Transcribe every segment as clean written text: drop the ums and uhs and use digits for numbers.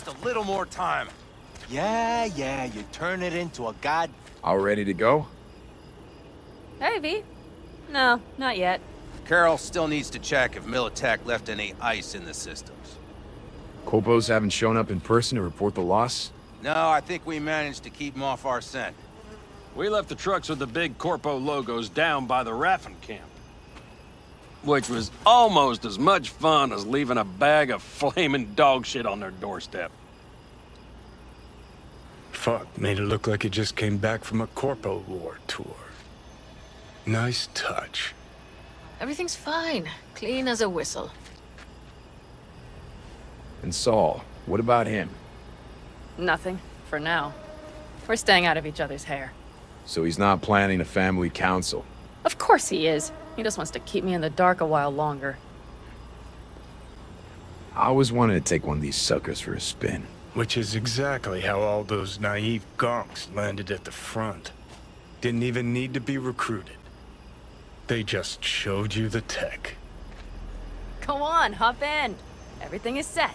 Just a little more time. Yeah, you turn it into a god... All ready to go? Hey, V. No, not yet. Carol still needs to check if Militech left any ice in the systems. Corpos haven't shown up in person to report the loss? No, I think we managed to keep them off our scent. We left the trucks with the big Corpo logos down by the Raffin camp. Which was almost as much fun as leaving a bag of flaming dog shit on their doorstep. Fuck, made it look like it just came back from a Corpo War tour. Nice touch. Everything's fine. Clean as a whistle. And Saul, what about him? Nothing, for now. We're staying out of each other's hair. So he's not planning a family council? Of course he is. He just wants to keep me in the dark a while longer. I always wanted to take one of these suckers for a spin. Which is exactly how all those naive gonks landed at the front. Didn't even need to be recruited. They just showed you the tech. Go on, hop in. Everything is set.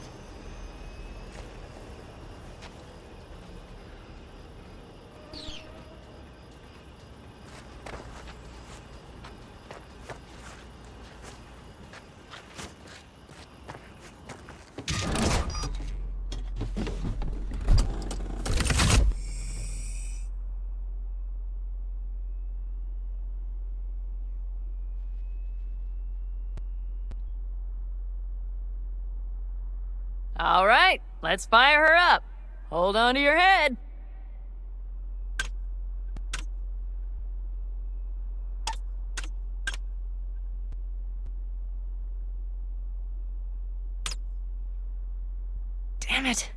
All right, let's fire her up. Hold on to your head. Damn it.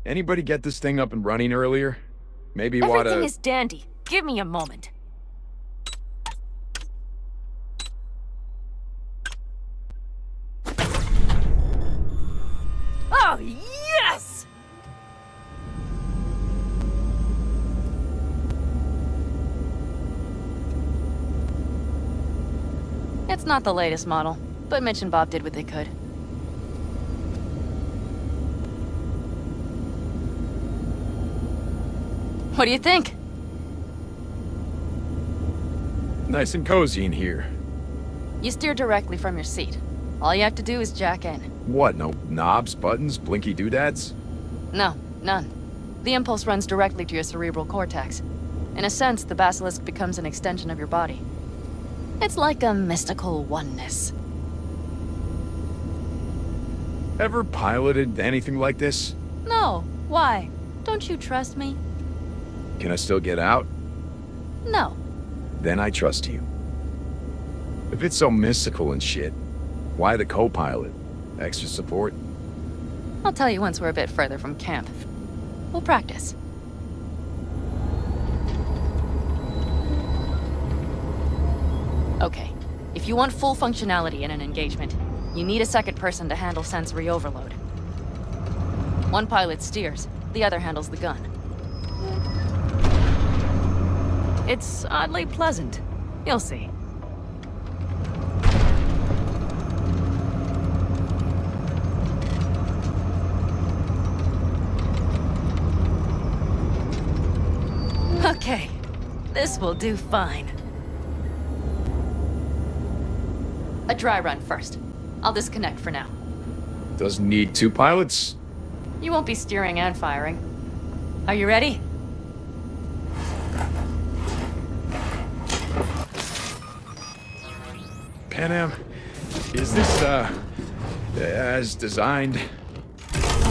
Anybody get this thing up and running earlier? Maybe you oughta... Everything is dandy. Give me a moment. Oh, yes! It's not the latest model, but Mitch and Bob did what they could. What do you think? Nice and cozy in here. You steer directly from your seat. All you have to do is jack in. What, no knobs, buttons, blinky doodads? No, none. The impulse runs directly to your cerebral cortex. In a sense, the basilisk becomes an extension of your body. It's like a mystical oneness. Ever piloted anything like this? No, why? Don't you trust me? Can I still get out? No. Then I trust you. If it's so mystical and shit, why the co-pilot? Extra support? I'll tell you once we're a bit further from camp. We'll practice. Okay, if you want full functionality in an engagement, you need a second person to handle sensory overload. One pilot steers, the other handles the gun. It's oddly pleasant. You'll see. Okay, this will do fine. A dry run first. I'll disconnect for now. Doesn't need two pilots? You won't be steering and firing. Are you ready? Panam, is this, as designed?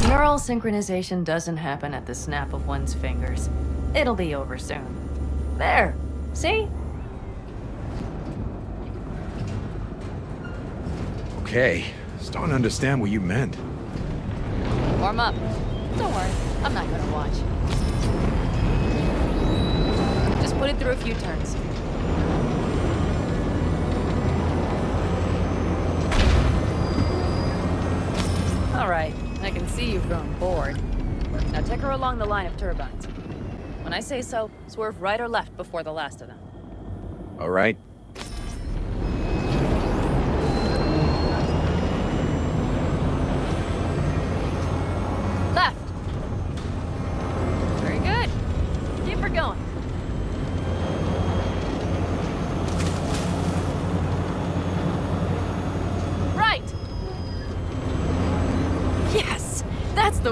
Neural synchronization doesn't happen at the snap of one's fingers. It'll be over soon. There, see? Okay, starting to understand what you meant. Warm up. Don't worry, I'm not gonna watch. Just put it through a few turns. All right, I can see you've grown bored. Now take her along the line of turbines. When I say so, swerve right or left before the last of them. All right.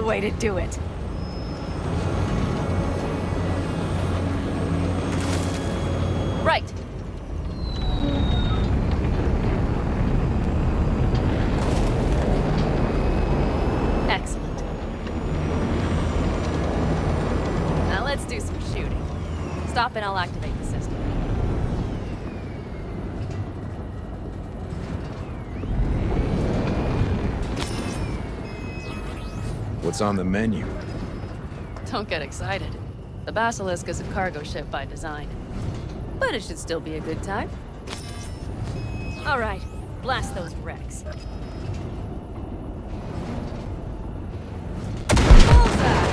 the way to do it. Right. Excellent. Now let's do some shooting. Stop and I'll activate the system. What's on the menu? Don't get excited. The basilisk is a cargo ship by design. But it should still be a good time. All right, blast those wrecks. Bullseye!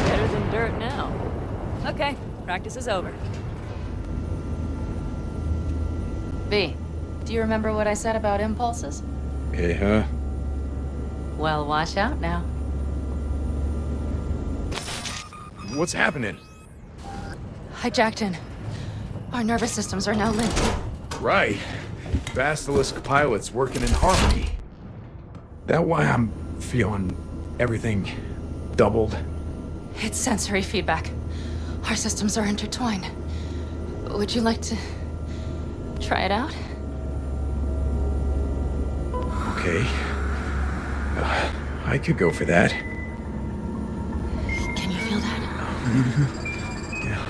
Better than dirt now. Okay, practice is over. V, do you remember what I said about impulses? Yeah. Well, watch out now. What's happening? Hijacked in. Our nervous systems are now linked. Right. Basilisk pilots working in harmony. That why I'm feeling everything doubled? It's sensory feedback. Our systems are intertwined. Would you like to try it out? Okay. I could go for that. Can you feel that? Yeah.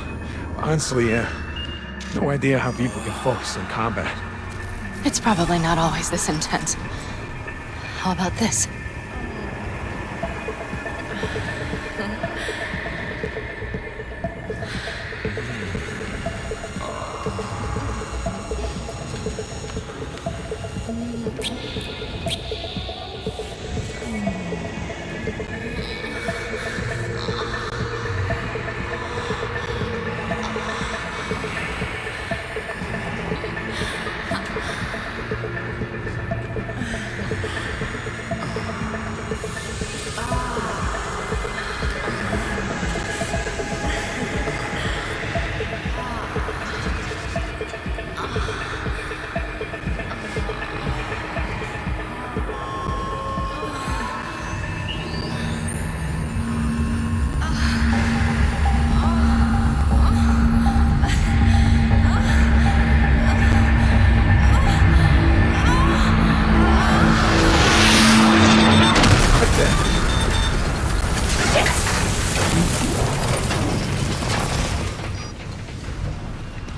Honestly, no idea how people can focus in combat. It's probably not always this intense. How about this?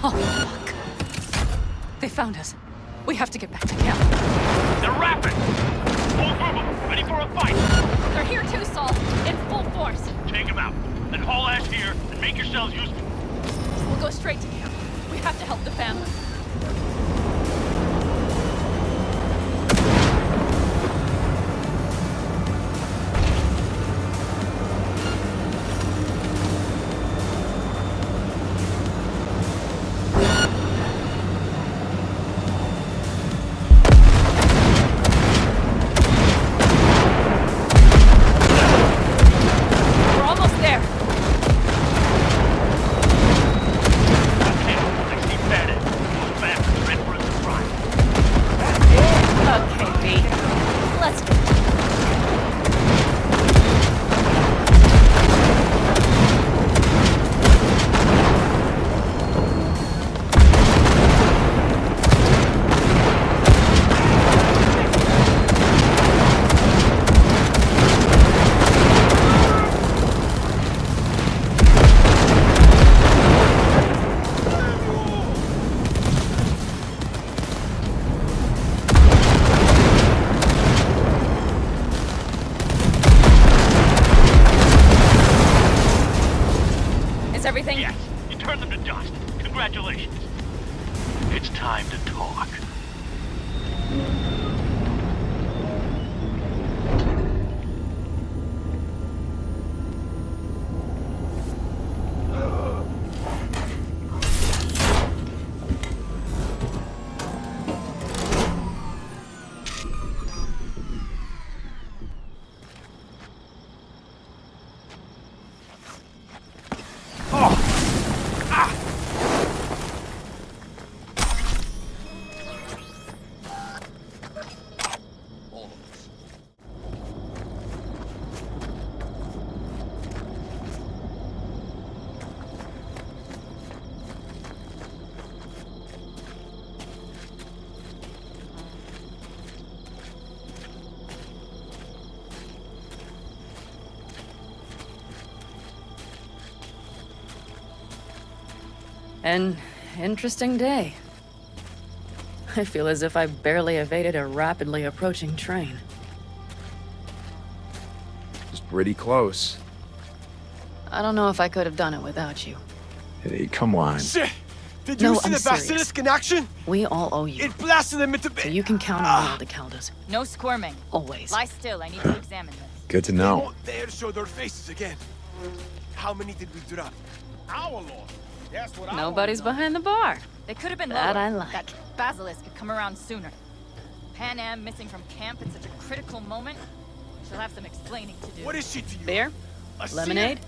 Oh, fuck. They found us. We have to get back to camp. They're rapid! Full group of them, ready for a fight! They're here too, Saul. In full force. Take them out, then haul ass here and make yourselves useful. We'll go straight to camp. We have to help the family. We're almost there. Okay, I see Panam. Those bastards ready for a surprise. Okay, V. Let's go. Is everything? Yes, you turned them to dust. Congratulations. It's time to talk. An interesting day. I feel as if I barely evaded a rapidly approaching train. Just pretty close. I don't know if I could have done it without you. Hey, come on. Shit! Did No, you see I'm the serious. basilisk in action? We all owe you. It blasted them into So you can count on me, Aldecaldos. No squirming. Always. Lie still, I need to examine this. Good to They know. won't dare show their faces again. How many did we drop? Our Lord. That's what Nobody's behind the bar. They could have been That lower. I like. That basilisk could come around sooner. Panam missing from camp at such a critical moment. She'll have some explaining to do. What is she to you? Beer? A Lemonade? seer?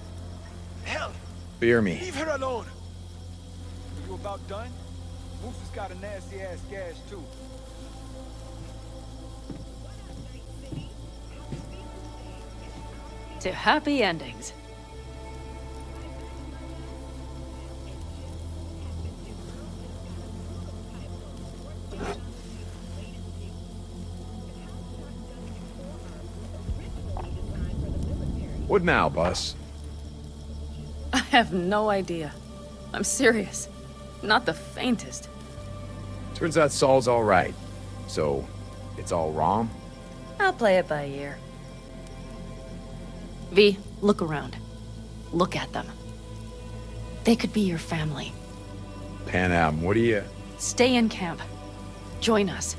Hell, Fear me. leave her alone. Are you about done? Moose has got a nasty ass gash too. To happy endings. What now, boss? I have no idea. I'm serious. Not the faintest. Turns out Saul's all right. So, it's all wrong? I'll play it by ear. V, look around. Look at them. They could be your family. Panam, what do you... Stay in camp. Join us.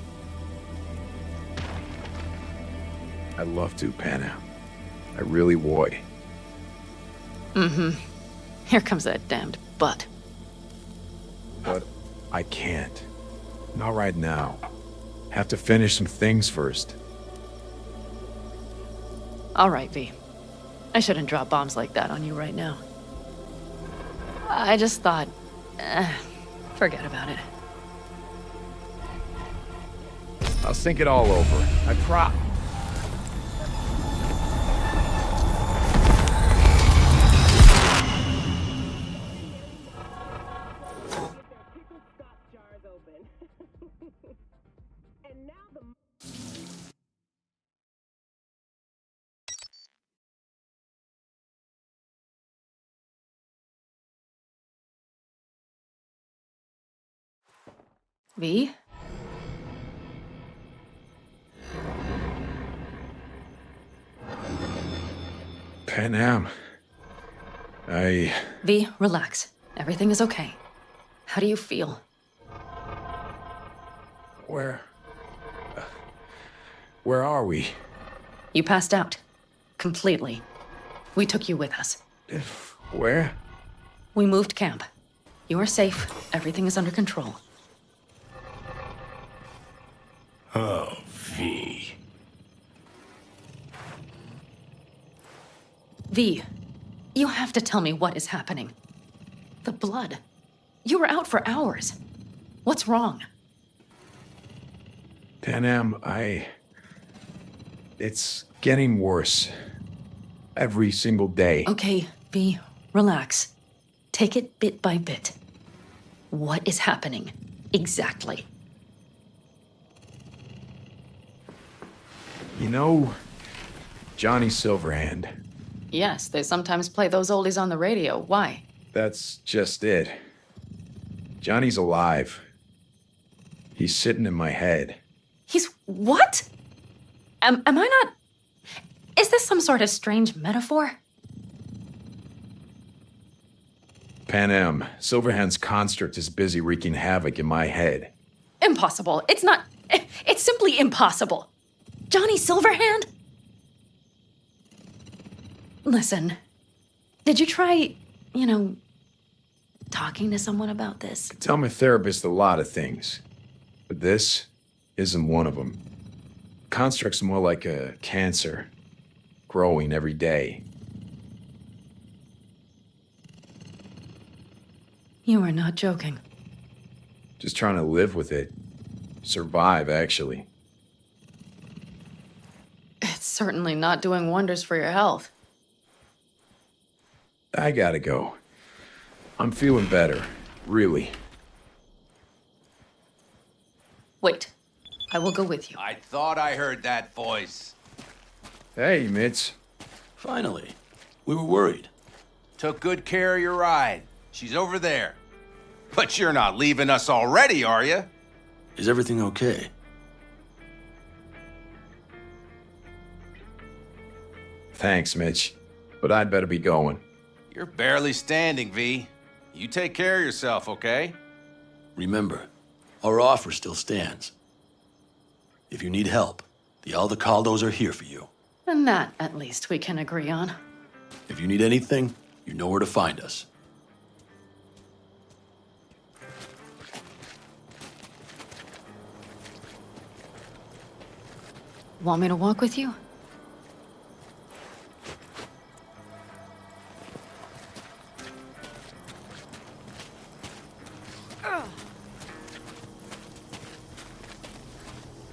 I'd love to, Panam. I really would. Mm-hmm. Here comes that damned butt. But I can't. Not right now. Have to finish some things first. All right, V. I shouldn't drop bombs like that on you right now. I just thought... forget about it. I'll think it all over. I prop. V? Panam. V, relax. Everything is okay. How do you feel? Where are we? You passed out. Completely. We took you with us. Where? We moved camp. You are safe. Everything is under control. Oh, V. V, you have to tell me what is happening. The blood. You were out for hours. What's wrong? Panam, it's getting worse. Every single day. Okay, V, relax. Take it bit by bit. What is happening? Exactly. You know, Johnny Silverhand. Yes, they sometimes play those oldies on the radio. Why? That's just it. Johnny's alive. He's sitting in my head. He's what? Am I not... Is this some sort of strange metaphor? Panam, Silverhand's construct is busy wreaking havoc in my head. Impossible. It's not... It's simply impossible. Johnny Silverhand? Listen, did you try, talking to someone about this? I tell my therapist a lot of things, but this isn't one of them. Construct's more like a cancer, growing every day. You are not joking. Just trying to live with it. Survive, actually. It's certainly not doing wonders for your health. I gotta go. I'm feeling better, really. Wait, I will go with you. I thought I heard that voice. Hey, Mitz. Finally. We were worried. Took good care of your ride. She's over there. But you're not leaving us already, are you? Is everything okay? Thanks, Mitch. But I'd better be going. You're barely standing, V. You take care of yourself, okay? Remember, our offer still stands. If you need help, the Aldecaldos are here for you. And that, at least, we can agree on. If you need anything, you know where to find us. Want me to walk with you?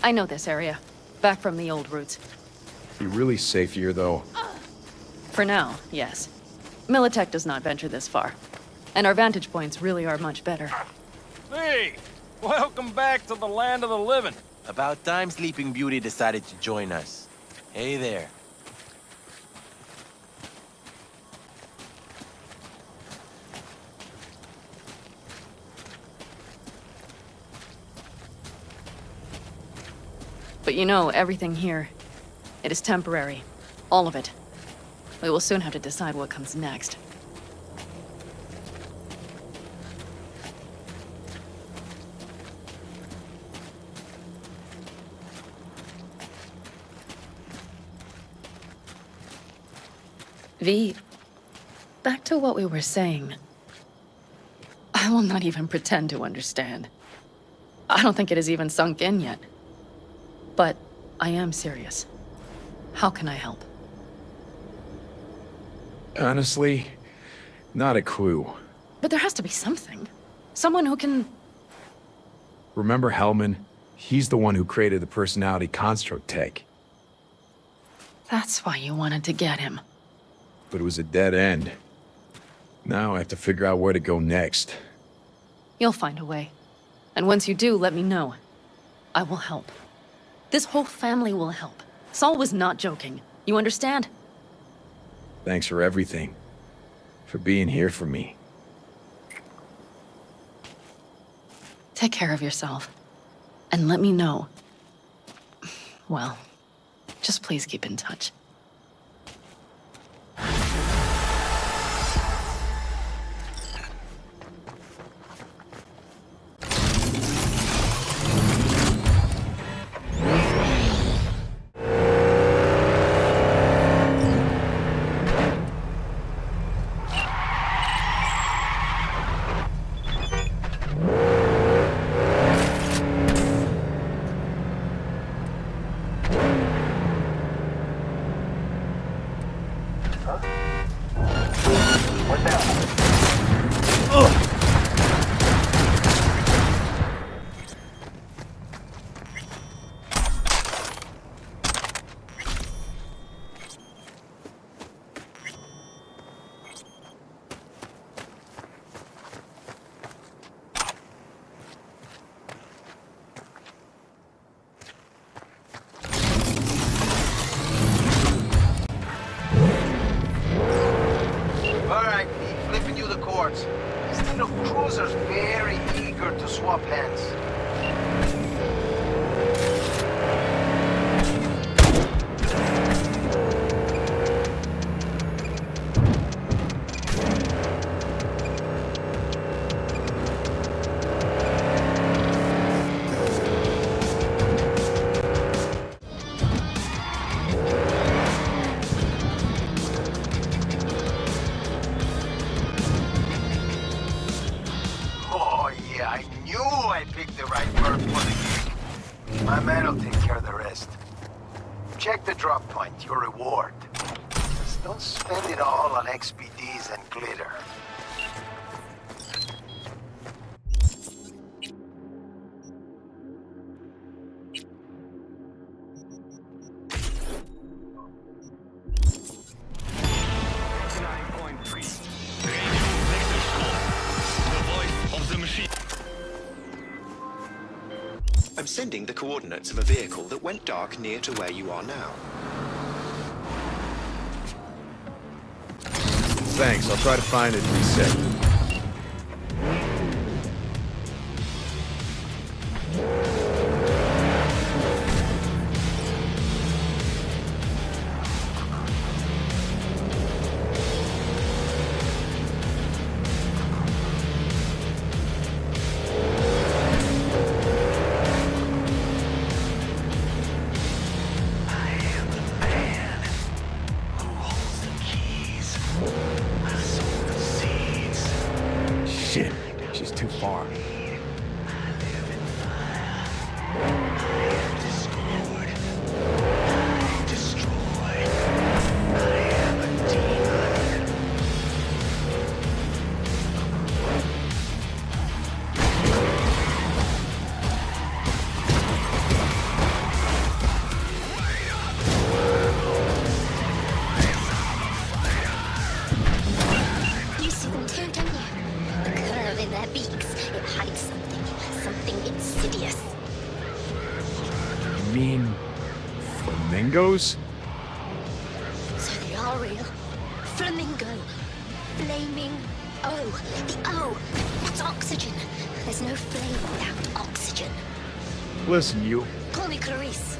I know this area. Back from the old routes. You're really safe here, though. For now, yes. Militech does not venture this far. And our vantage points really are much better. Hey! Welcome back to the land of the living. About time Sleeping Beauty decided to join us. Hey there. But you know, everything here, it is temporary. All of it. We will soon have to decide what comes next. V, back to what we were saying. I will not even pretend to understand. I don't think it has even sunk in yet. But I am serious. How can I help? Honestly, not a clue. But there has to be something. Someone who can... Remember Hellman? He's the one who created the personality construct tech. That's why you wanted to get him. But it was a dead end. Now I have to figure out where to go next. You'll find a way. And once you do, let me know. I will help. This whole family will help. Saul was not joking. You understand? Thanks for everything. For being here for me. Take care of yourself. And let me know. Well, just please keep in touch. Instead of cruisers very eager to swap hands. My man will take care of the rest. Check the drop point, your reward. Just don't spend it all on XPDs and glitter. I'm sending the coordinates of a vehicle that went dark near to where you are now. Thanks, I'll try to find it and reset. You see them too, don't you? The curve in their beaks. It hides something insidious. You mean flamingos? So they are real. Flamingo. Flaming O. The O. That's oxygen. There's no flame without oxygen. Listen, you. Call me Clarice.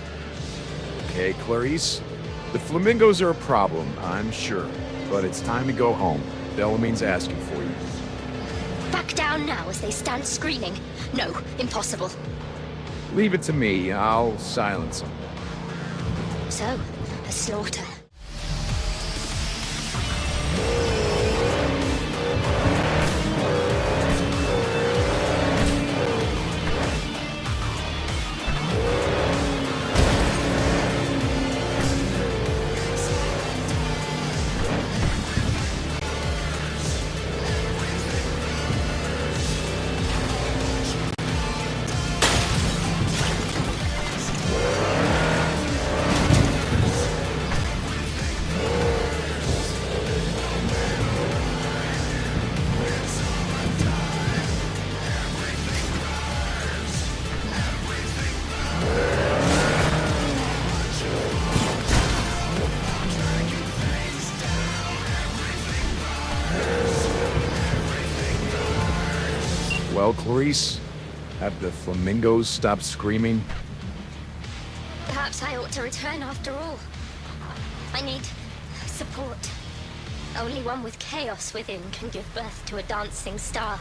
Okay, Clarice. The flamingos are a problem, I'm sure. But it's time to go home. Bellamine's asking for you. Back down now as they stand screaming. No, impossible. Leave it to me. I'll silence them. So, a slaughter. Well, Clarice, have the flamingos stopped screaming? Perhaps I ought to return after all. I need support. Only one with chaos within can give birth to a dancing star.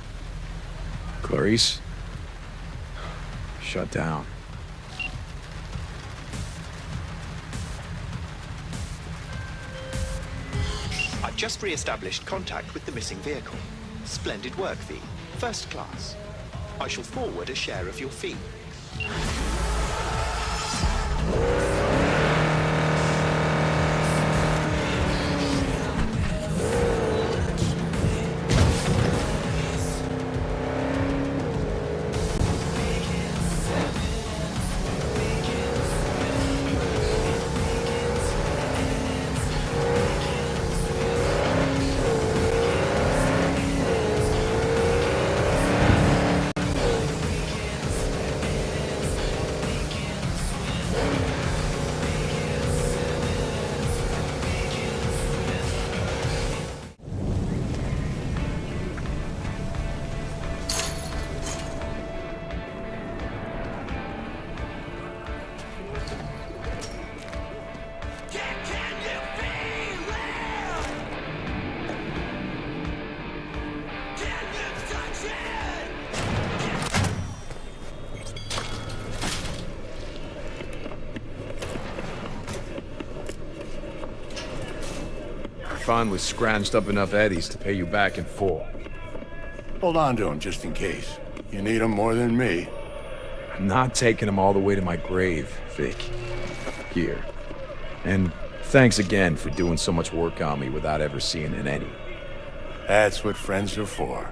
Clarice? Shut down. I've just re-established contact with the missing vehicle. Splendid work, V. First class. I shall forward a share of your fee. Finally scrounged up enough eddies to pay you back in full. Hold on to him just in case. You need him more than me. I'm not taking them all the way to my grave, Vic. Here. And thanks again for doing so much work on me without ever seeing an eddy. That's what friends are for.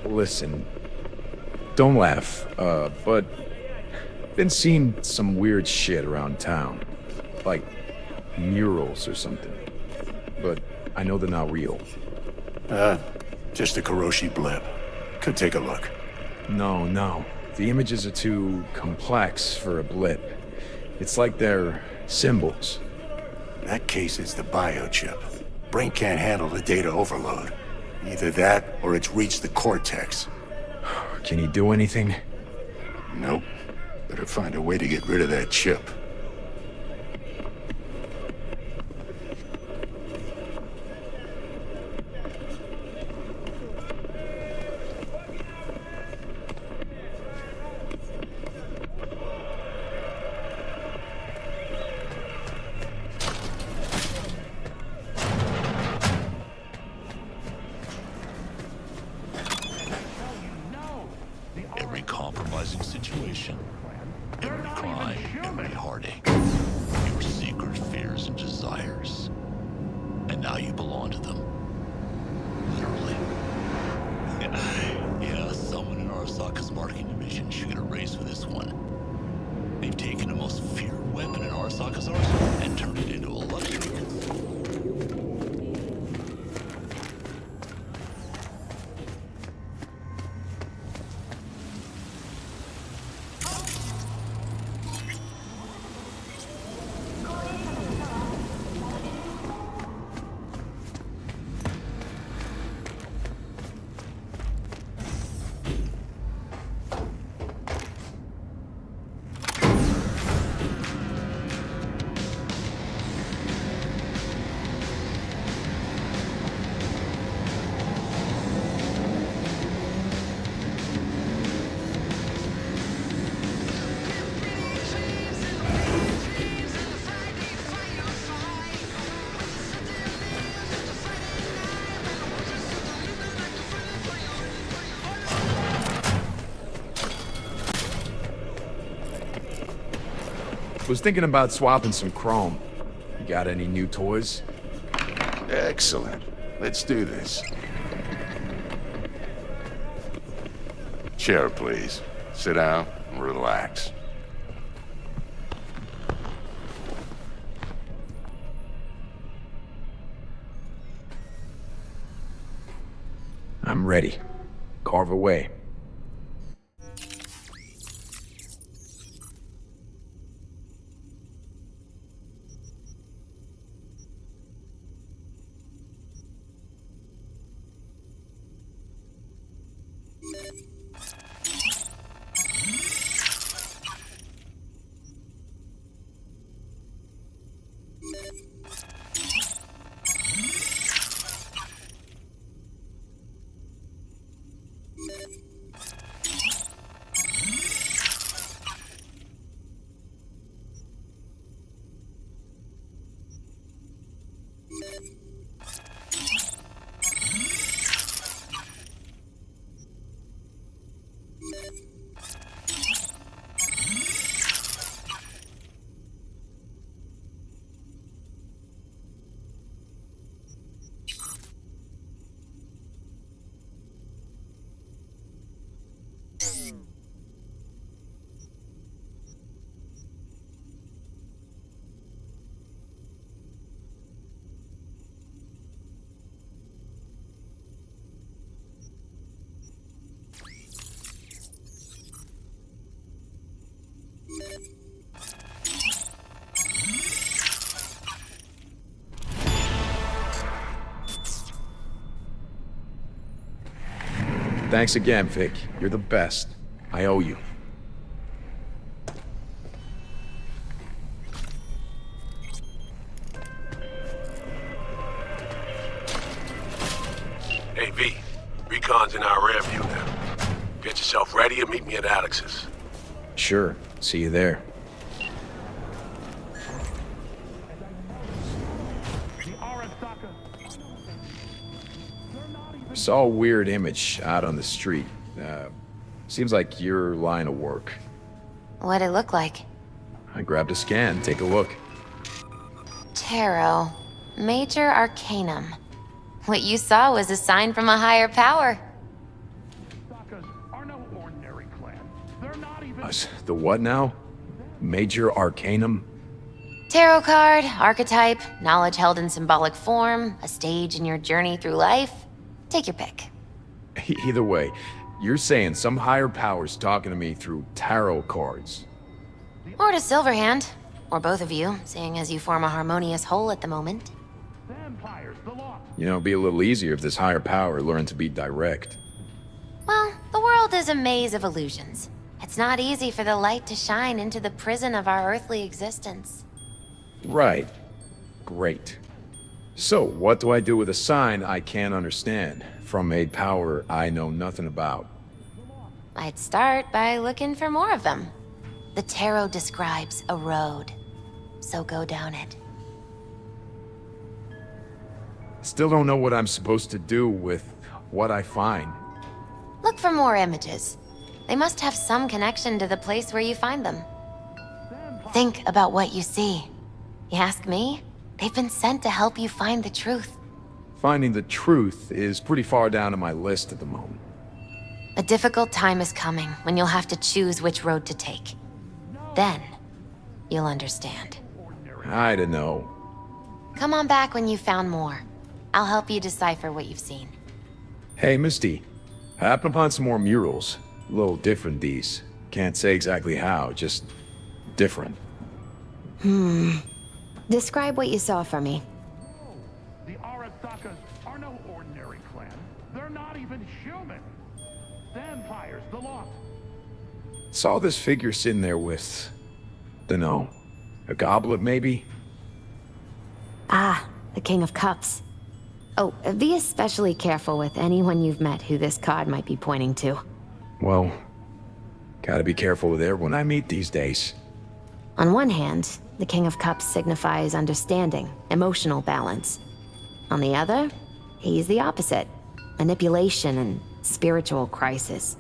Listen, don't laugh, but been seeing some weird shit around town. Like murals or something. But I know they're not real. Just a Kiroshi blip. Could take a look. No. The images are too complex for a blip. It's like they're symbols. In that case, it's the biochip. Brain can't handle the data overload. Either that, or it's reached the cortex. Can you do anything? Nope. Better find a way to get rid of that chip. polarizing situation. Every crime, every heartache. Your secret fears and desires. And now you belong to them. Literally. Yeah, someone in Arasaka's marketing division should get a raise for this one. They've taken the most feared weapon in Arasaka's arsenal and turned it into a luxury. Was thinking about swapping some chrome. You got any new toys? Excellent. Let's do this. Chair, please. Sit down and relax. I'm ready. Carve away. Thanks again, Vic. You're the best. I owe you. Hey, V. Recon's in our rear view now. Get yourself ready and meet me at Alex's. Sure. See you there. Saw a weird image out on the street. Seems like your line of work. What'd it look like? I grabbed a scan. Take a look. Tarot. Major Arcanum. What you saw was a sign from a higher power. The what now? Major Arcanum? Tarot card, archetype, knowledge held in symbolic form, a stage in your journey through life. Take your pick. Either way, you're saying some higher power's talking to me through tarot cards. Or to Silverhand. Or both of you, seeing as you form a harmonious whole at the moment. You know, it'd be a little easier if this higher power learned to be direct. Well, the world is a maze of illusions. It's not easy for the light to shine into the prison of our earthly existence. Right. Great. So, what do I do with a sign I can't understand, from a power I know nothing about? I'd start by looking for more of them. The tarot describes a road, so go down it. Still don't know what I'm supposed to do with what I find. Look for more images. They must have some connection to the place where you find them. Think about what you see. You ask me? They've been sent to help you find the truth. Finding the truth is pretty far down on my list at the moment. A difficult time is coming when you'll have to choose which road to take. Then, you'll understand. I don't know. Come on back when you've found more. I'll help you decipher what you've seen. Hey, Misty. I happened upon some more murals. A little different, these. Can't say exactly how, just different. Describe what you saw for me. The Arasakas are no ordinary clan. They're not even human. Vampires, the lot. Saw this figure sitting there with... dunno. A goblet, maybe? Ah, the King of Cups. Oh, be especially careful with anyone you've met who this card might be pointing to. Well, gotta be careful with everyone I meet these days. On one hand, the King of Cups signifies understanding, emotional balance. On the other, he's the opposite. Manipulation and spiritual crisis.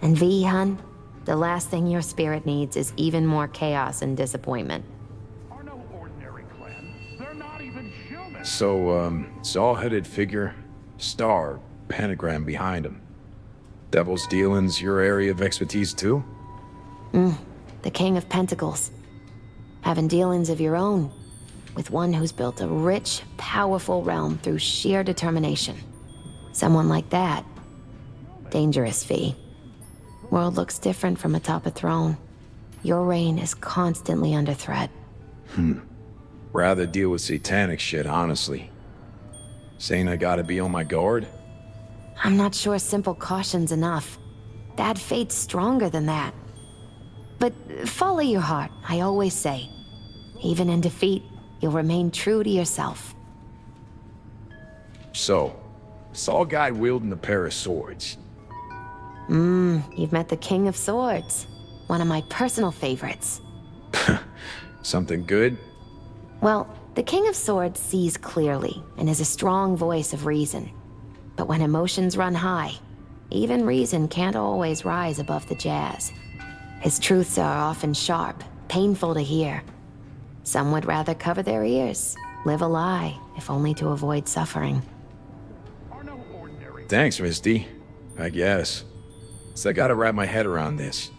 And V, hun, the last thing your spirit needs is even more chaos and disappointment. So, saw-headed figure, star, pentagram behind him. Devil's dealings your area of expertise too? The King of Pentacles. Having dealings of your own, with one who's built a rich, powerful realm through sheer determination. Someone like that. Dangerous, V. World looks different from atop a throne. Your reign is constantly under threat. Rather deal with satanic shit, honestly. Saying I gotta be on my guard? I'm not sure simple caution's enough. Bad fate's stronger than that. But follow your heart, I always say. Even in defeat, you'll remain true to yourself. So, saw a guy wielding a pair of swords. You've met the King of Swords. One of my personal favorites. Something good? Well, the King of Swords sees clearly and is a strong voice of reason. But when emotions run high, even reason can't always rise above the jazz. His truths are often sharp, painful to hear. Some would rather cover their ears, live a lie, if only to avoid suffering. Thanks, Misty. I guess. So I gotta wrap my head around this.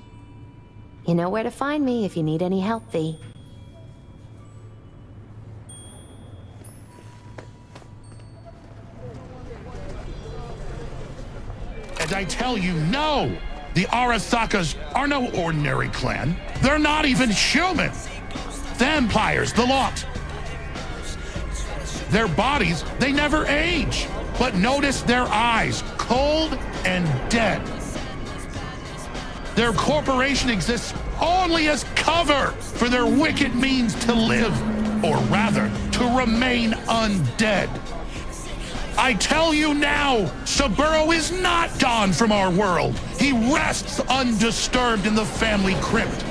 You know where to find me if you need any help, V. And I tell you, no! The Arasakas are no ordinary clan. They're not even human. Vampires, the lot. Their bodies, they never age. But notice their eyes, cold and dead. Their corporation exists only as cover for their wicked means to live, or rather, to remain undead. I tell you now, Saburo is not gone from our world. He rests undisturbed in the family crypt.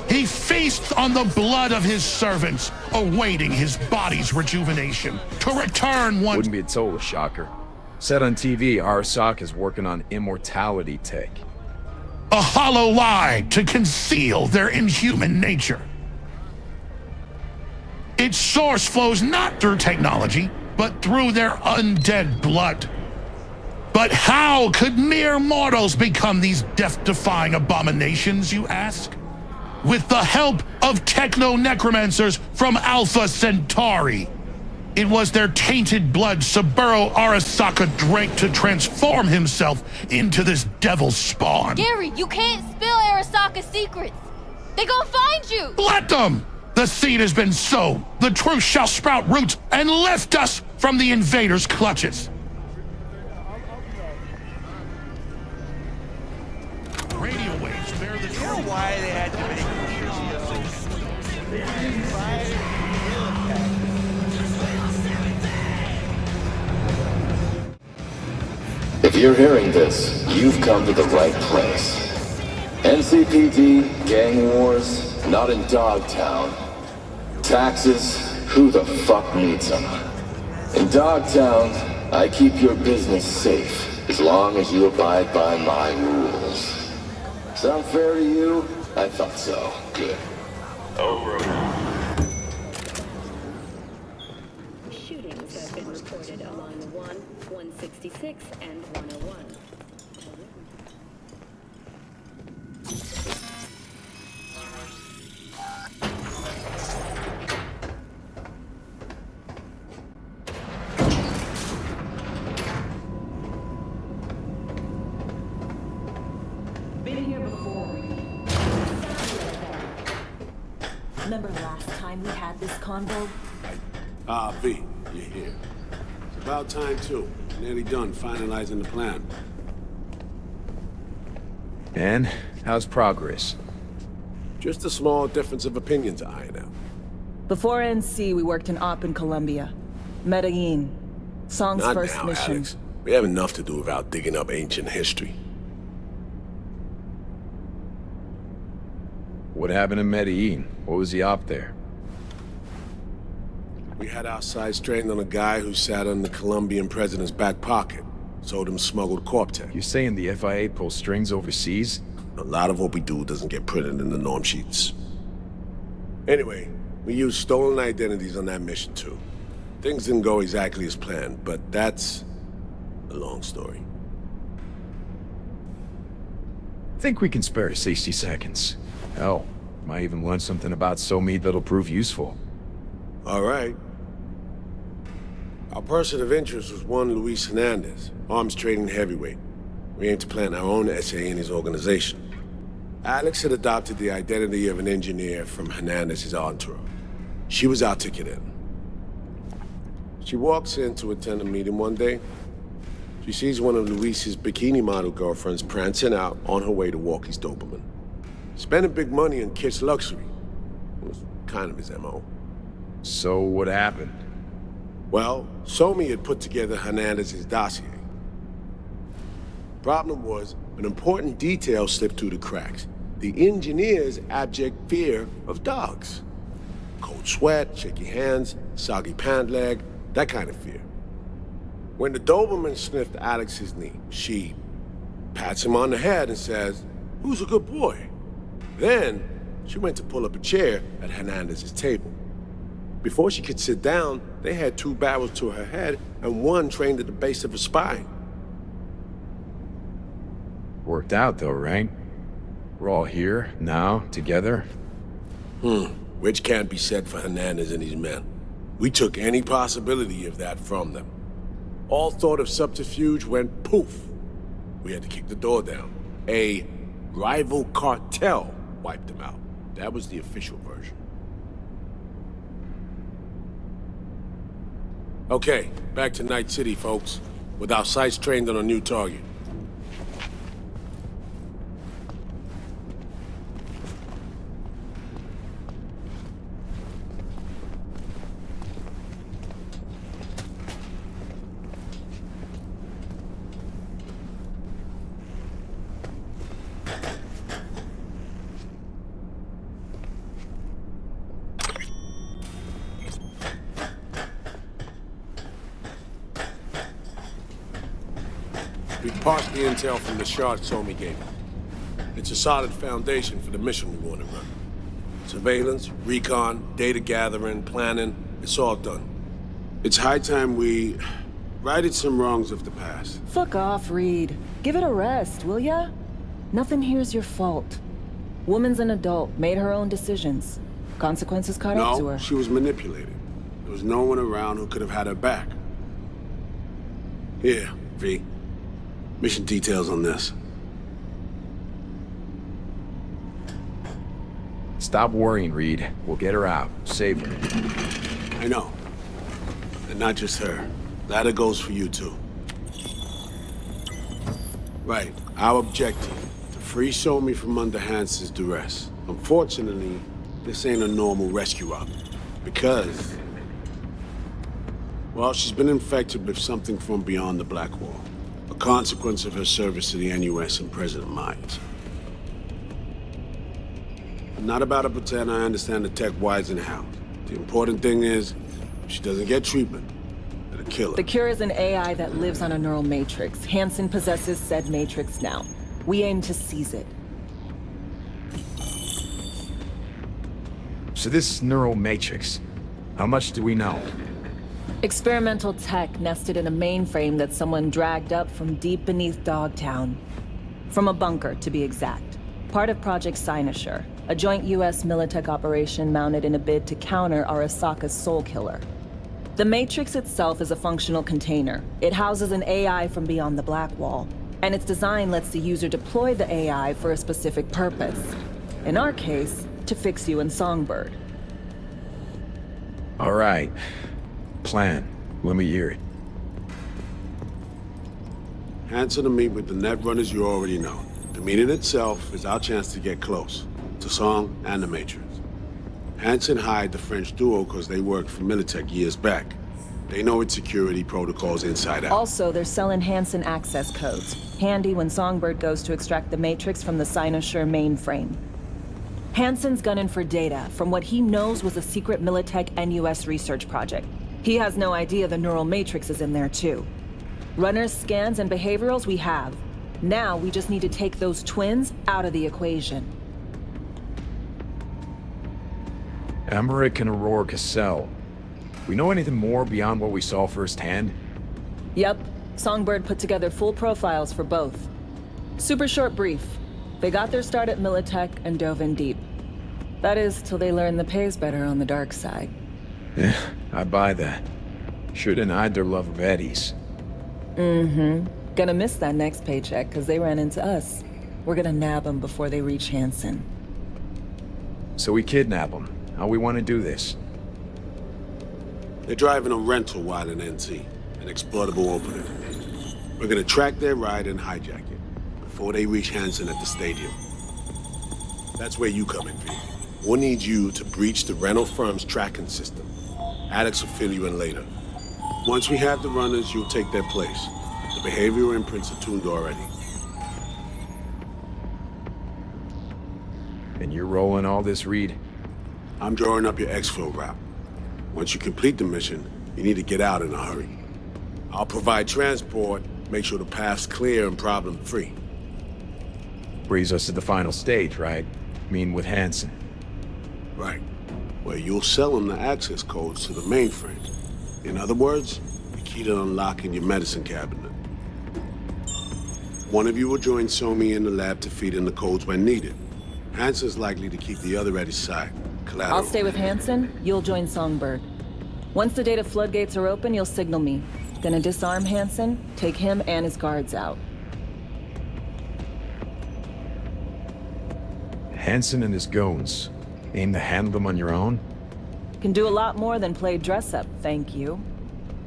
He feasts on the blood of his servants, awaiting his body's rejuvenation, to return once— Wouldn't be a total shocker. Said on TV, Arasaka is working on immortality tech. a hollow lie to conceal their inhuman nature. Its source flows not through technology, but through their undead blood. But how could mere mortals become these death-defying abominations, you ask? With the help of techno-necromancers from Alpha Centauri. It was their tainted blood Saburo Arasaka drank to transform himself into this devil spawn. Gary, you can't spill Arasaka's secrets. They gonna find you. Let them! The seed has been sown. The truth shall sprout roots and lift us from the invader's clutches. Radio waves bear the truth. You know why they had to make If you're hearing this, you've come to the right place. NCPD, gang wars, not in Dogtown. Taxes, who the fuck needs them? In Dogtown, I keep your business safe, as long as you abide by my rules. Sound fair to you? I thought so. Good. Over. Shootings have been reported along 166, and 101. Been here before. Remember last time we had this convo? Ah, V, you're here. It's about time, too. Nearly done finalizing the plan. And how's progress? Just a small difference of opinion to iron out. Before NC, we worked in Op in Colombia. Medellin. Song's Not first now, mission. Alex. We have enough to do without digging up ancient history. What happened in Medellin? What was the op there? We had our sights trained on a guy who sat in the Colombian president's back pocket. Sold him smuggled corp tech. You're saying the FIA pulls strings overseas? A lot of what we do doesn't get printed in the norm sheets. Anyway, we used stolen identities on that mission too. Things didn't go exactly as planned, but that's a long story. I think we can spare 60 seconds. Hell, might even learn something about SOMI that'll prove useful. All right. Our person of interest was one Luis Hernandez, arms trading heavyweight. We aim to plant our own SA in his organization. Alex had adopted the identity of an engineer from Hernandez's entourage. She was our ticket in. She walks in to attend a meeting one day. She sees one of Luis's bikini model girlfriends prancing out on her way to walk his Doberman. Spending big money on kitsch luxury. It was kind of his MO. So what happened? Well, SOMI had put together Hernandez's dossier. Problem was, an important detail slipped through the cracks. The engineer's abject fear of dogs. Cold sweat, shaky hands, soggy pant leg, that kind of fear. When the Doberman sniffed Alex's knee, she pats him on the head and says, "Who's a good boy?" Then, she went to pull up a chair at Hernandez's table. Before she could sit down, they had 2 barrels to her head and 1 trained at the base of her spine. Worked out though, right? We're all here, now, together. Which can't be said for Hernandez and his men. We took any possibility of that from them. All thought of subterfuge went poof. We had to kick the door down. A rival cartel wiped them out. That was the official version. Okay, back to Night City, folks. With our sights trained on a new target. We parsed the intel from the shard SOMI gave us. It's a solid foundation for the mission we want to run. Surveillance, recon, data gathering, planning, it's all done. It's high time we righted some wrongs of the past. Fuck off, Reed. Give it a rest, will ya? Nothing here's your fault. Woman's an adult, made her own decisions. Consequences caught up to her. No, she was manipulated. There was no one around who could have had her back. Here, V. Mission details on this. Stop worrying, Reed. We'll get her out. Save her. I know. And not just her. That goes for you, too. Right. Our objective. To free SOMI from under Hansen's duress. Unfortunately, this ain't a normal rescue op. Because... well, she's been infected with something from beyond the Black Wall. A consequence of her service to the NUS and President Myers. I'm not about to pretend I understand the tech whys and hows. The important thing is, if she doesn't get treatment, it'll kill her. The cure is an AI that lives on a neural matrix. Hansen possesses said matrix now. We aim to seize it. So this neural matrix, how much do we know? Experimental tech nested in a mainframe that someone dragged up from deep beneath Dogtown. From a bunker, to be exact. Part of Project Cynosure, a joint US Militech operation mounted in a bid to counter Arasaka's Soul Killer. The Matrix itself is a functional container. It houses an AI from beyond the Black Wall, and its design lets the user deploy the AI for a specific purpose. In our case, to fix you in Songbird. All right. Plan. Let me hear it. Hanson to meet with the Netrunners you already know. The meeting itself is our chance to get close to Song and the Matrix. Hanson hired the French duo because they worked for Militech years back. They know its security protocols inside out. Also, they're selling Hanson access codes. Handy when Songbird goes to extract the Matrix from the Cynosure mainframe. Hanson's gunning for data from what he knows was a secret Militech and US research project. He has no idea the neural matrix is in there too. Runners, scans, and behaviorals we have. Now we just need to take those twins out of the equation. Emmerich and Aurora Cassell. We know anything more beyond what we saw firsthand? Yep. Songbird put together full profiles for both. Super short brief. They got their start at Militech and dove in deep. That is, till they learned the pay's better on the dark side. Yeah, I buy that. Sure denied their love of Eddie's. Mm-hmm. Gonna miss that next paycheck, because they ran into us. We're gonna nab them before they reach Hanson. So we kidnap them. How we want to do this? They're driving a rental while in NC, an exploitable opening. We're gonna track their ride and hijack it before they reach Hanson at the stadium. That's where you come in, V. We'll need you to breach the rental firm's tracking system. Alex will fill you in later. Once we have the runners, you'll take their place. The behavioral imprints are tuned already. And you're rolling all this, Reed? I'm drawing up your exfil route. Once you complete the mission, you need to get out in a hurry. I'll provide transport, make sure the path's clear and problem-free. Brings us to the final stage, right? I mean, with Hanson. Right. Where you'll sell them the access codes to the mainframe. In other words, the key to unlocking your medicine cabinet. One of you will join Somi in the lab to feed in the codes when needed. Hanson's likely to keep the other at his side. Collateral. I'll stay with Hanson, you'll join Songbird. Once the data floodgates are open, you'll signal me. Gonna disarm Hanson, take him and his guards out. Hanson and his goons. Aim to handle them on your own? Can do a lot more than play dress-up, thank you.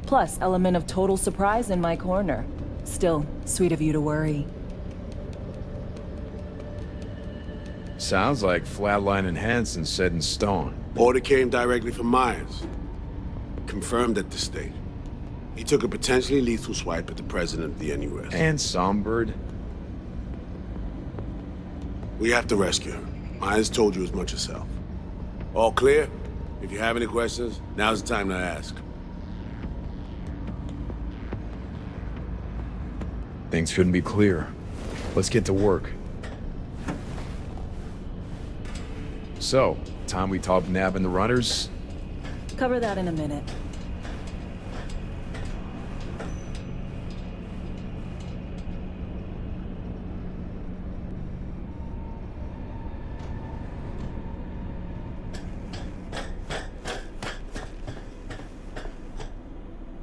Plus, element of total surprise in my corner. Still, sweet of you to worry. Sounds like Flatline and Hanson set in stone. Order came directly from Myers. Confirmed at this stage. He took a potentially lethal swipe at the president of the NUS. And Songbird? We have to rescue her. Myers told you as much herself. All clear? If you have any questions, now's the time to ask. Things shouldn't be clear. Let's get to work. So, time we talk nabbing the runners? Cover that in a minute.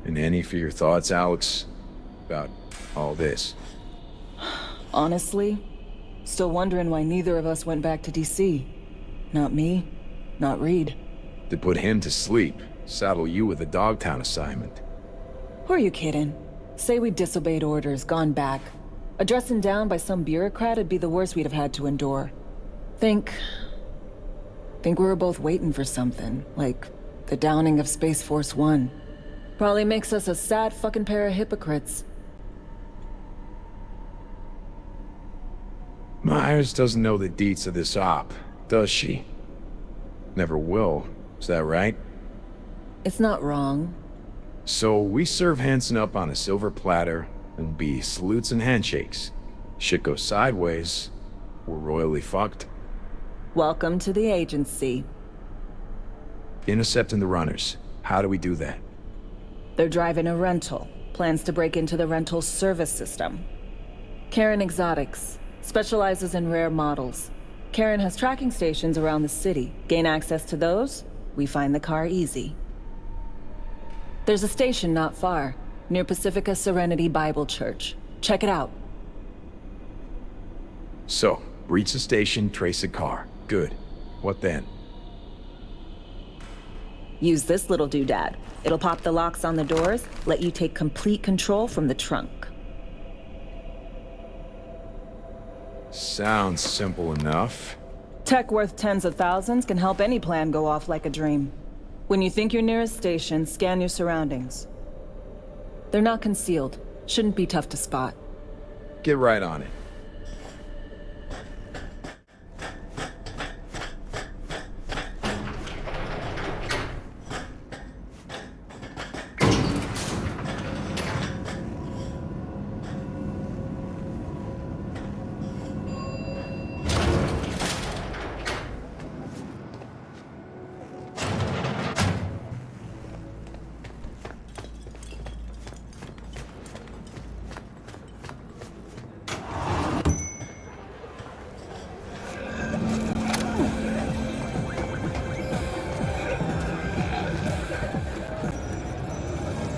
And any for your thoughts, Alex, about all this? Honestly, still wondering why neither of us went back to DC. Not me, not Reed. To put him to sleep, saddle you with a Dogtown assignment. Who are you kidding? Say we disobeyed orders, gone back. A dressing down by some bureaucrat would be the worst we'd have had to endure. Think we were both waiting for something, like the downing of Space Force 1. Probably makes us a sad fucking pair of hypocrites. Myers doesn't know the deets of this op, does she? Never will, is that right? It's not wrong. So we serve Hanson up on a silver platter, and be salutes and handshakes. Shit goes sideways, we're royally fucked. Welcome to the agency. Intercepting the runners. How do we do that? They're driving a rental. Plans to break into the rental service system. Karen Exotics specializes in rare models. Karen has tracking stations around the city. Gain access to those, we find the car easy. There's a station not far, near Pacifica Serenity Bible Church. Check it out. So, reach the station, trace the car. Good. What then? Use this little doodad. It'll pop the locks on the doors, let you take complete control from the trunk. Sounds simple enough. Tech worth tens of thousands can help any plan go off like a dream. When you think you're near a station, scan your surroundings. They're not concealed. Shouldn't be tough to spot. Get right on it.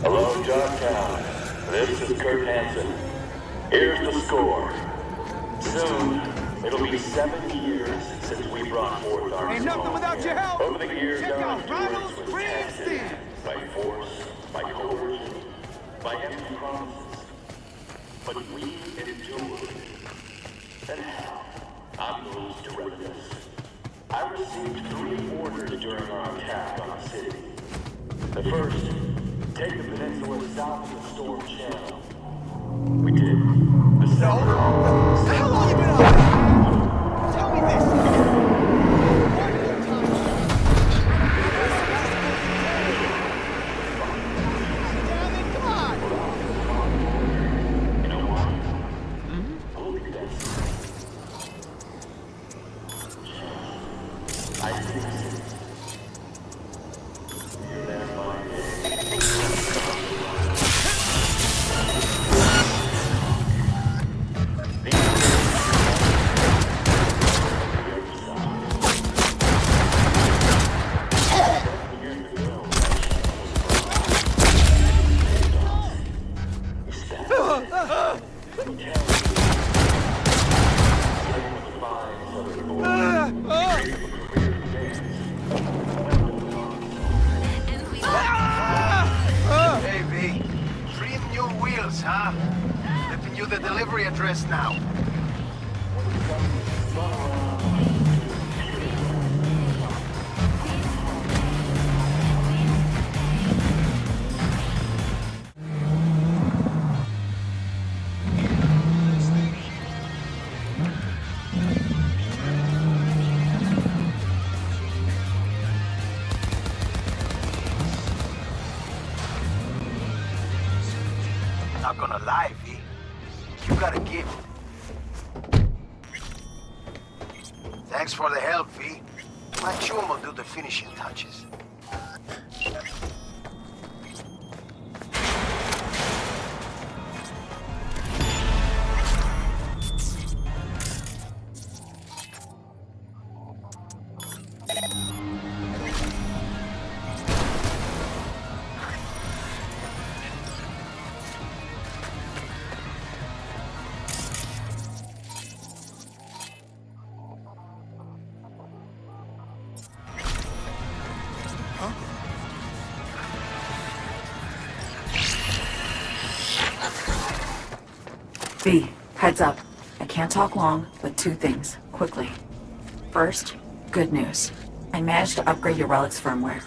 Hello, Dogtown. This is Kurt Hansen. Here's the score. Soon, it'll be 7 years since we brought forth our Ain't nothing without your help. Over the years, Check our out Ronald's endurance was Green tested Stand. by force, by coercion, by empty promises. But we endured. And now, I'm those to write this. I received 3 orders during our attack on the city. The first, take the peninsula south of the Storm Channel. We did. The second... How long you been up? Tell me this. Hey, V. 3 new wheels, huh? Slipping you the delivery address now. Not gonna lie, V. You got a gift. Thanks for the help, V. My chum will do the finishing touches. V, heads up. I can't talk long, but 2 things, quickly. First, good news. I managed to upgrade your relic's firmware.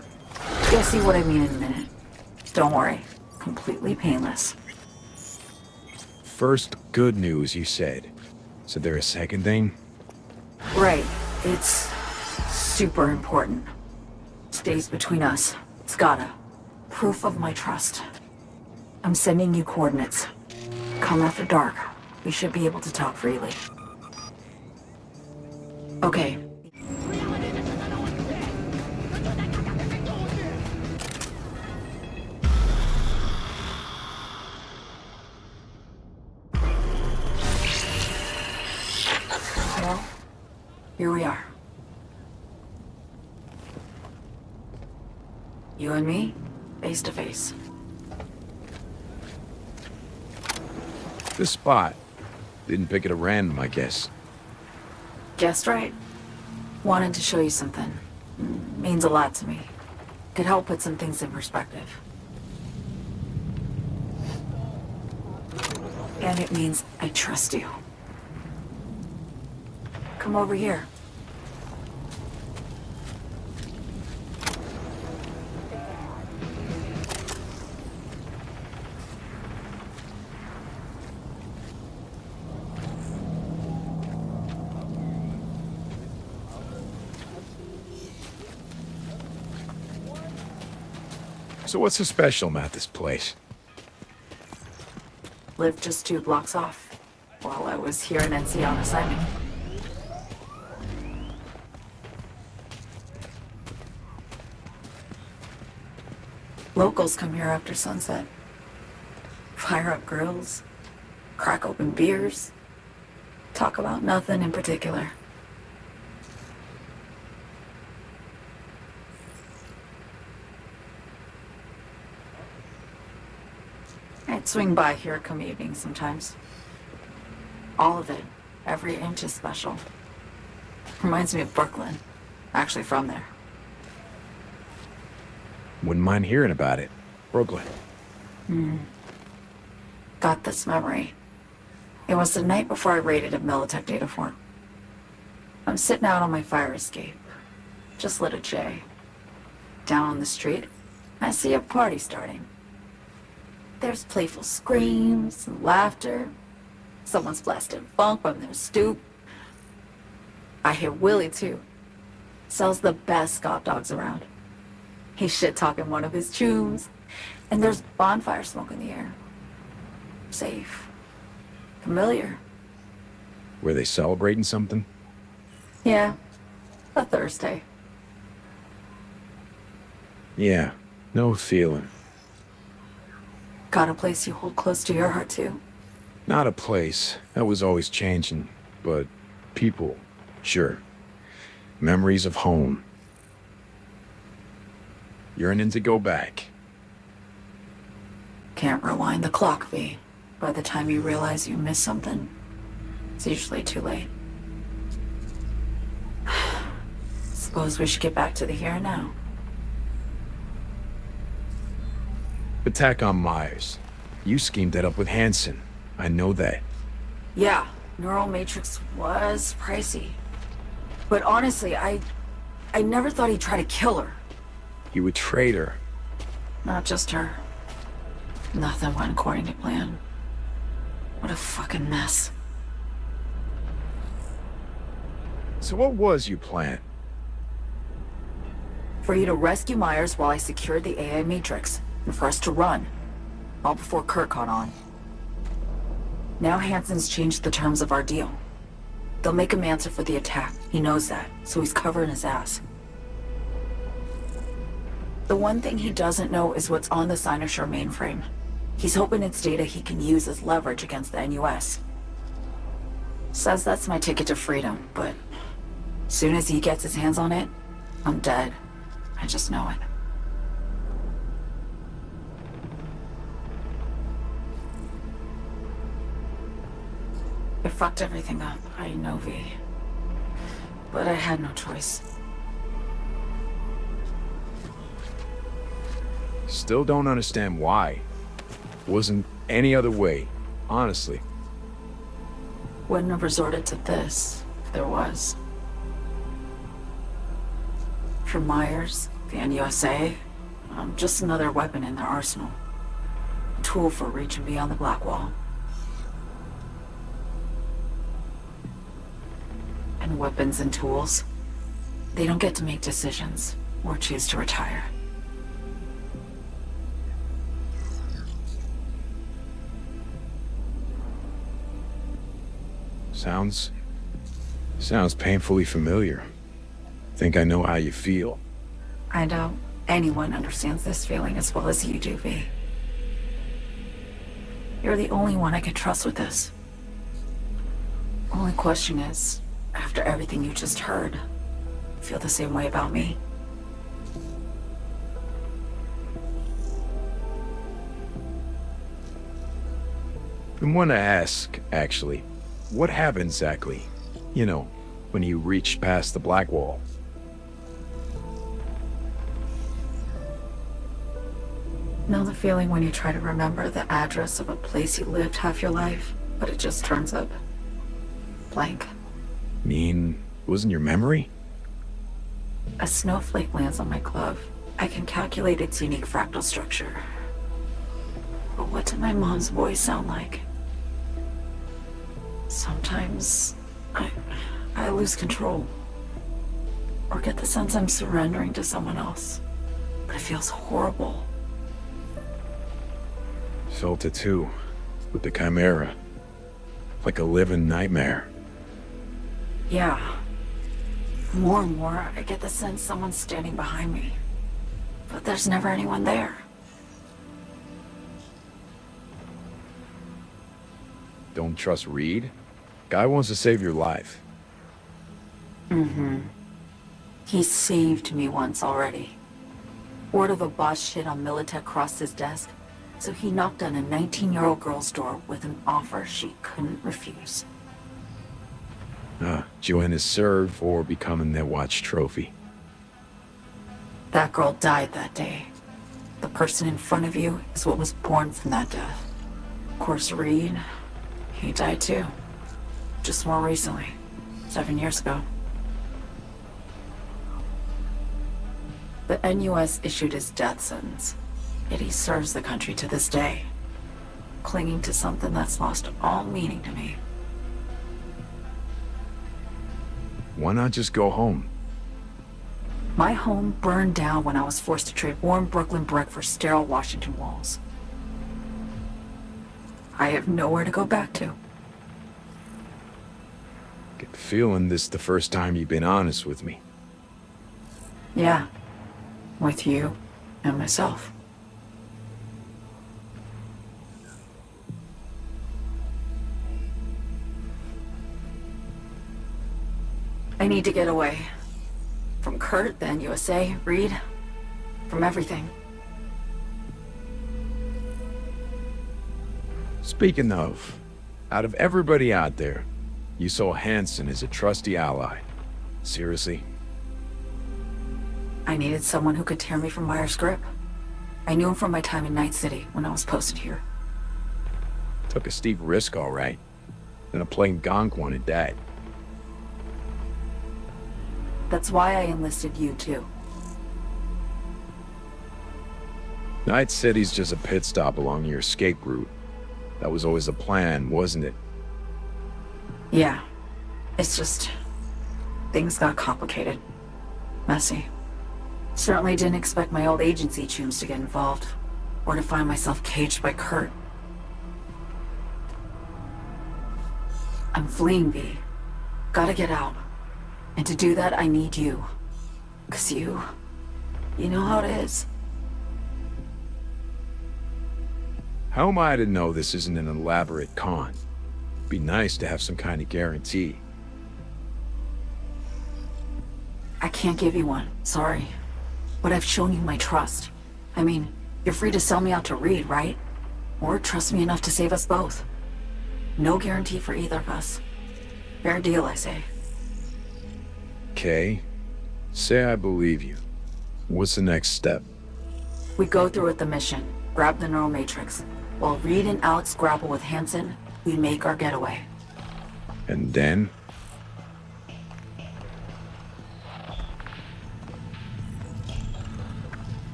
You'll see what I mean in a minute. Don't worry, completely painless. First, good news, you said. So there a second thing? Right, it's super important. Stays between us. It's gotta. Proof of my trust. I'm sending you coordinates. Come after dark. We should be able to talk freely. Okay. Here we are. You and me, face to face. This spot. Didn't pick it at random, I guess. Guessed right. Wanted to show you something. Means a lot to me. Could help put some things in perspective. And it means I trust you. Come over here. So what's so special about this place? Lived just 2 blocks off, while I was here in NC on assignment. Locals come here after sunset. Fire up grills, crack open beers, talk about nothing in particular. I'd swing by here come evening sometimes. All of it, every inch is special. Reminds me of Brooklyn. Actually from there. Wouldn't mind hearing about it. Brooklyn. Got this memory. It was the night before I raided a Militech data fort. I'm sitting out on my fire escape. Just lit a J. Down on the street, I see a party starting. There's playful screams and laughter. Someone's blasting funk from their stoop. I hear Willie, too. Sells the best Scott dogs around. He's shit-talking one of his tunes. And there's bonfire smoke in the air. Safe. Familiar. Were they celebrating something? Yeah. A Thursday. Yeah. No feeling. Got a place you hold close to your heart, too? Not a place. That was always changing. But people, sure. Memories of home. Yearning to go back. Can't rewind the clock, V. By the time you realize you missed something, it's usually too late. Suppose we should get back to the here and now. Attack on Myers. You schemed that up with Hansen. I know that. Yeah, neural matrix was pricey. But honestly, I never thought he'd try to kill her. You would trade her. Not just her. Nothing went according to plan. What a fucking mess. So what was your plan? For you to rescue Myers while I secured the AI matrix, and for us to run. All before Kurt caught on. Now Hansen's changed the terms of our deal. They'll make him answer for the attack. He knows that, so he's covering his ass. The one thing he doesn't know is what's on the Cynosure mainframe. He's hoping it's data he can use as leverage against the NUS. Says that's my ticket to freedom, but soon as he gets his hands on it, I'm dead. I just know it. It fucked everything up, I know, V. But I had no choice. Still don't understand why. Wasn't any other way, honestly. Wouldn't have resorted to this, if there was. For Myers, the NUSA, I'm just another weapon in their arsenal. A tool for reaching beyond the Black Wall. And weapons and tools, they don't get to make decisions or choose to retire. Sounds painfully familiar. Think I know how you feel. I doubt anyone understands this feeling as well as you do, V. You're the only one I can trust with this. Only question is, after everything you just heard, feel the same way about me? I want to ask, actually, what happened exactly? You know, when you reached past the black wall. Know the feeling when you try to remember the address of a place you lived half your life, but it just turns up blank? Mean, wasn't your memory? A snowflake lands on my glove. I can calculate its unique fractal structure. But what did my mom's voice sound like? Sometimes I lose control. Or get the sense I'm surrendering to someone else. But it feels horrible. Felt it too, with the Chimera. Like a living nightmare. Yeah. More and more, I get the sense someone's standing behind me. But there's never anyone there. Don't trust Reed? Guy wants to save your life. Mm-hmm. He saved me once already. Word of a boss shit on Militech crossed his desk, so he knocked on a 19-year-old girl's door with an offer she couldn't refuse. Joanne is served for becoming their watch trophy. That girl died that day. The person in front of you is what was born from that death. Of course, Reed, he died too. Just more recently. 7 years ago. The NUS issued his death sentence, yet he serves the country to this day, clinging to something that's lost all meaning to me. Why not just go home? My home burned down when I was forced to trade warm Brooklyn brick for sterile Washington walls. I have nowhere to go back to. Get the feeling this is the first time you've been honest with me. Yeah. With you and myself. I need to get away. From Kurt, then USA, Reed. From everything. Speaking of, out of everybody out there, you saw Hansen as a trusty ally. Seriously? I needed someone who could tear me from Myers' grip. I knew him from my time in Night City when I was posted here. Took a steep risk, all right. Then a plain gonk one at that. That's why I enlisted you, too. Night City's just a pit stop along your escape route. That was always the plan, wasn't it? Yeah. It's just... things got complicated. Messy. Certainly didn't expect my old agency chooms to get involved. Or to find myself caged by Kurt. I'm fleeing, V. Gotta get out. And to do that, I need you. 'Cause you know how it is. How am I to know this isn't an elaborate con? Be nice to have some kind of guarantee. I can't give you one, sorry. But I've shown you my trust. I mean, you're free to sell me out to Reed, right? Or trust me enough to save us both. No guarantee for either of us. Fair deal, I say. Okay. Say I believe you. What's the next step? We go through with the mission, grab the neural matrix. While Reed and Alex grapple with Hansen, we make our getaway. And then?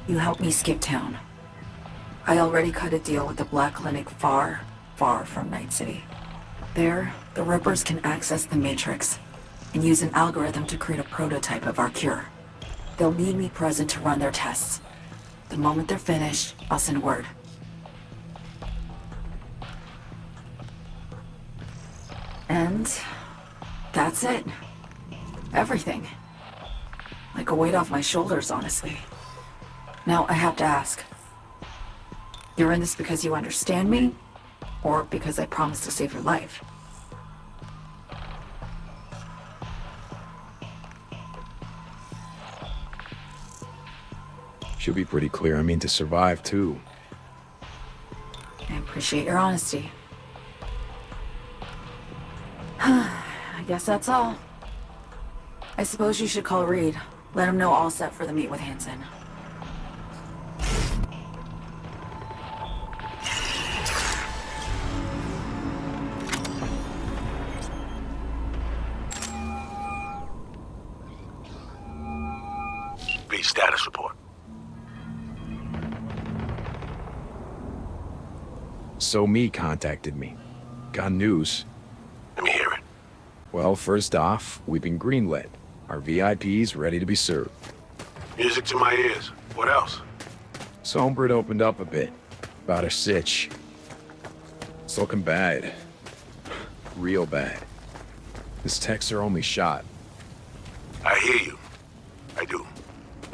You help me skip town. I already cut a deal with the Black Clinic far, far from Night City. There, the Rippers can access the Matrix and use an algorithm to create a prototype of our cure. They'll need me present to run their tests. The moment they're finished, I'll send word. And that's it. Everything. Like a weight off my shoulders, honestly. Now I have to ask. You're in this because you understand me? Or because I promised to save your life? Should be pretty clear. I mean, to survive, too. I appreciate your honesty. I guess that's all. I suppose you should call Reed. Let him know all set for the meet with Hansen. B, status report. So me contacted me. Got news. Let me hear it. Well, first off, we've been greenlit. Our VIPs ready to be served. Music to my ears. What else? Songbird opened up a bit. About her sitch. It's looking bad. Real bad. This tech's her only shot. I hear you. I do.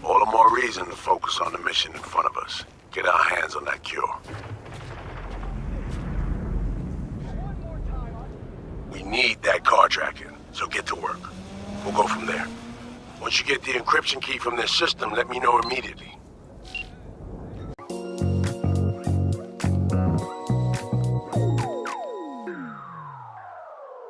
All the more reason to focus on the mission in front of us. Get our hands on that cure. We need that car tracking, so get to work. We'll go from there. Once you get the encryption key from this system, let me know immediately.